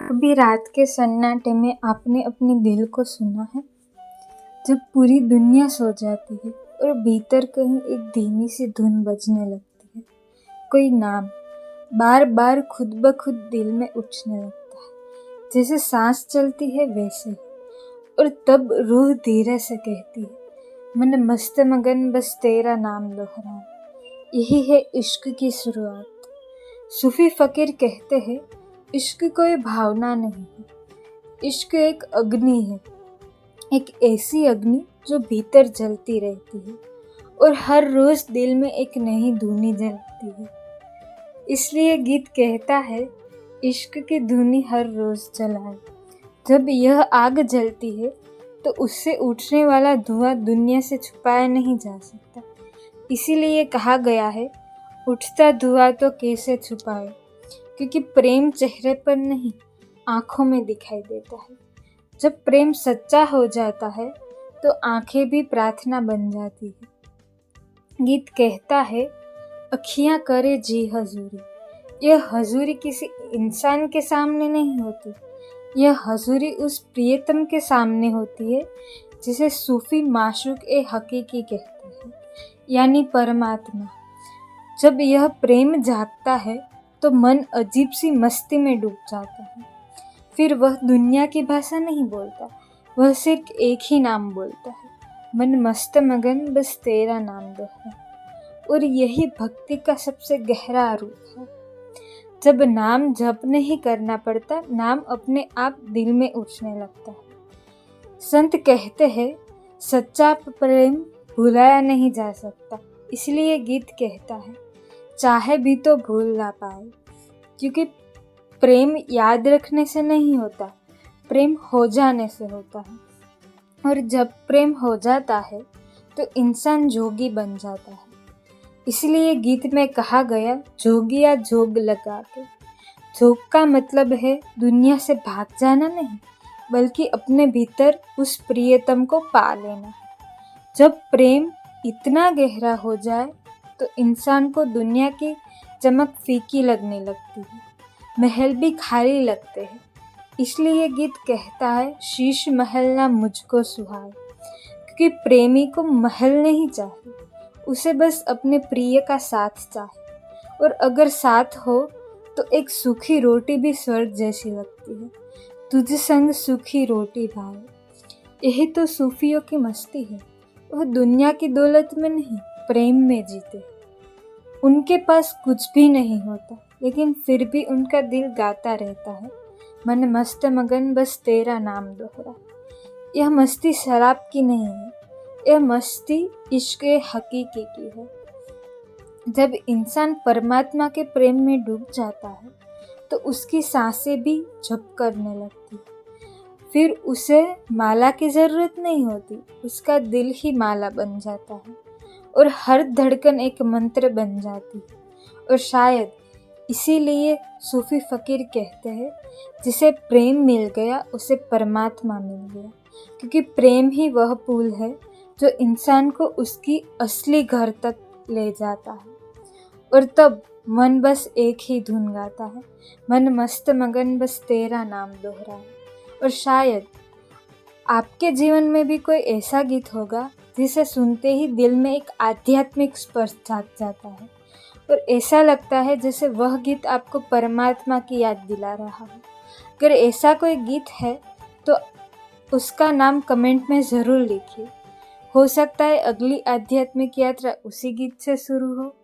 कभी रात के सन्नाटे में आपने अपने दिल को सुना है, जब पूरी दुनिया सो जाती है और भीतर कहीं एक धीमी सी धुन बजने लगती है। कोई नाम बार बार खुद ब खुद दिल में उठने लगता है, जैसे सांस चलती है वैसे ही। और तब रूह धीरे से कहती है, मन मस्त मगन बस तेरा नाम दोहराए। यही है इश्क की शुरुआत। सूफी फकीर कहते हैं, इश्क कोई भावना नहीं है, इश्क एक अग्नि है, एक ऐसी अग्नि जो भीतर जलती रहती है और हर रोज दिल में एक नई धुनी जलती है। इसलिए गीत कहता है, इश्क की धुनी हर रोज जलाए। जब यह आग जलती है तो उससे उठने वाला धुआं दुनिया से छुपाया नहीं जा सकता। इसीलिए कहा गया है, उठता धुआं तो कैसे छुपाए, क्योंकि प्रेम चेहरे पर नहीं आँखों में दिखाई देता है। जब प्रेम सच्चा हो जाता है तो आँखें भी प्रार्थना बन जाती है। गीत कहता है, अखियाँ करे जी हजूरी। यह हजूरी किसी इंसान के सामने नहीं होती, यह हजूरी उस प्रियतम के सामने होती है जिसे सूफी माशूक ए हकीकी कहते हैं, यानी परमात्मा। जब यह प्रेम जागता है तो मन अजीब सी मस्ती में डूब जाता है। फिर वह दुनिया की भाषा नहीं बोलता, वह सिर्फ एक ही नाम बोलता है, मन मस्त मगन बस तेरा नाम दोहराए। और यही भक्ति का सबसे गहरा रूप है। जब नाम जप नहीं करना पड़ता, नाम अपने आप दिल में उठने लगता है। संत कहते हैं, सच्चा प्रेम भुलाया नहीं जा सकता। इसलिए गीत कहता है, चाहे भी तो भूल ना पाए, क्योंकि प्रेम याद रखने से नहीं होता, प्रेम हो जाने से होता है। और जब प्रेम हो जाता है तो इंसान जोगी बन जाता है। इसलिए गीत में कहा गया, जोगिया जोग लगा के। जोग का मतलब है दुनिया से भाग जाना नहीं, बल्कि अपने भीतर उस प्रियतम को पा लेना। जब प्रेम इतना गहरा हो जाए तो इंसान को दुनिया की चमक फीकी लगने लगती है, महल भी खाली लगते हैं। इसलिए गीत कहता है, शीश महल ना मुझको सुहाए। क्योंकि प्रेमी को महल नहीं चाहिए, उसे बस अपने प्रिय का साथ चाहिए। और अगर साथ हो तो एक सूखी रोटी भी स्वर्ग जैसी लगती है। तुझ संग सूखी रोटी भाए। यही तो सूफियों की मस्ती है। वह दुनिया की दौलत में नहीं, प्रेम में जीते। उनके पास कुछ भी नहीं होता, लेकिन फिर भी उनका दिल गाता रहता है, मन मस्त मगन बस तेरा नाम दोहरा। यह मस्ती शराब की नहीं है, यह मस्ती इश्क हकीकी की है। जब इंसान परमात्मा के प्रेम में डूब जाता है तो उसकी सांसें भी झप करने लगती। फिर उसे माला की ज़रूरत नहीं होती, उसका दिल ही माला बन जाता है और हर धड़कन एक मंत्र बन जाती है। और शायद इसीलिए सूफी फकीर कहते हैं, जिसे प्रेम मिल गया उसे परमात्मा मिल गया। क्योंकि प्रेम ही वह पुल है जो इंसान को उसकी असली घर तक ले जाता है। और तब मन बस एक ही धुन गाता है, मन मस्त मगन बस तेरा नाम दोहराए। और शायद आपके जीवन में भी कोई ऐसा गीत होगा जिसे सुनते ही दिल में एक आध्यात्मिक स्पर्श जाग जाता है और ऐसा लगता है जैसे वह गीत आपको परमात्मा की याद दिला रहा हो। अगर ऐसा कोई गीत है तो उसका नाम कमेंट में ज़रूर लिखिए। हो सकता है अगली आध्यात्मिक यात्रा उसी गीत से शुरू हो।